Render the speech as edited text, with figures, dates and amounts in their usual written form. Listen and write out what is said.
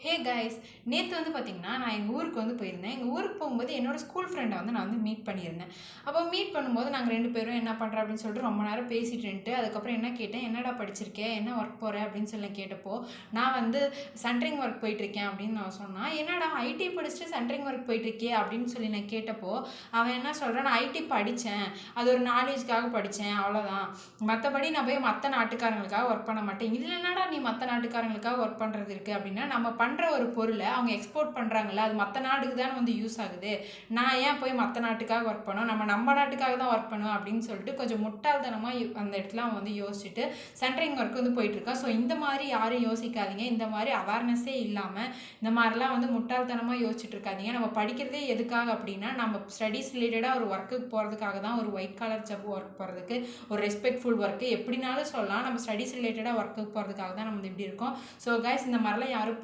Hey guys, நேற்று வந்து பார்த்தீங்கன்னா நான் எங்கள் ஊருக்கு வந்து போயிருந்தேன். எங்கள் ஊருக்கு போகும்போது என்னோட ஸ்கூல் ஃப்ரெண்டை வந்து நான் வந்து மீட் பண்ணியிருந்தேன். அப்போ மீட் பண்ணும்போது நாங்கள் 2 பேரும் என்ன பண்ணுற அப்படின்னு சொல்லிட்டு ரொம்ப நேரம் பேசிட்டு இருந்துட்டு, அதுக்கப்புறம் என்ன கேட்டேன், என்னடா படிச்சிருக்கேன், என்ன ஒர்க் போகிற அப்படின்னு சொல்லி கேட்டப்போ, நான் வந்து சென்ட்ரிங் ஒர்க் போயிட்டுருக்கேன் அப்படின்னு நான் சொன்னேன். என்னடா ஐடி படிச்சுட்டு சென்ட்ரிங் ஒர்க் போயிட்டுருக்கே அப்படின்னு சொல்லி நான் கேட்டப்போ, அவன் என்ன சொல்கிறான், நான் ஐடி படித்தேன், அது ஒரு நாலேஜ்க்காக படித்தேன், அவ்வளோதான். மற்றபடி நான் போய் மற்ற நாட்டுக்காரங்களுக்காக ஒர்க் பண்ண மாட்டேன். இதில் என்னடா நீ மற்ற நாட்டுக்காரங்களுக்காக ஒர்க் பண்ணுறது இருக்குது அப்படின்னா, நம்ம பண்ணுற ஒரு பொருளை அவங்க எக்ஸ்போர்ட் பண்ணுறாங்கல்ல, அது மற்ற நாடுக்கு தானே வந்து யூஸ் ஆகுது. நான் ஏன் போய் மற்ற நாட்டுக்காக ஒர்க் பண்ணோம், நம்ம நாட்டுக்காக தான் ஒர்க் பண்ணுவோம் அப்படின்னு சொல்லிட்டு கொஞ்சம் முட்டாள்தனமாக அந்த இடத்துல அவன் வந்து யோசிச்சுட்டு சென்ட்ரிங் ஒர்க் வந்து போயிட்டுருக்கா. ஸோ இந்த மாதிரி யாரும் யோசிக்காதீங்க. இந்த மாதிரி அவேர்னஸே இல்லாமல் இந்த மாதிரிலாம் வந்து முட்டாள்தனமாக யோசிச்சுட்டு இருக்காதீங்க. நம்ம படிக்கிறதே எதுக்காக அப்படின்னா, நம்ம ஸ்டடீஸ் ரிலேட்டடாக ஒரு ஒர்க்குக்கு போகிறதுக்காக தான். ஒரு ஒயிட் காலர் ஜாப் ஒர்க் போகிறதுக்கு, ஒரு ரெஸ்பெக்ட்ஃபுல் ஒர்க்கு எப்படினாலும் சொல்லலாம். நம்ம ஸ்டடீஸ் ரிலேட்டடாக ஒர்க்குக்கு போகிறதுக்காக தான் நம்ம இப்படி இருக்கோம். ஸோ கைஸ், இந்த மாதிரிலாம் யாரும்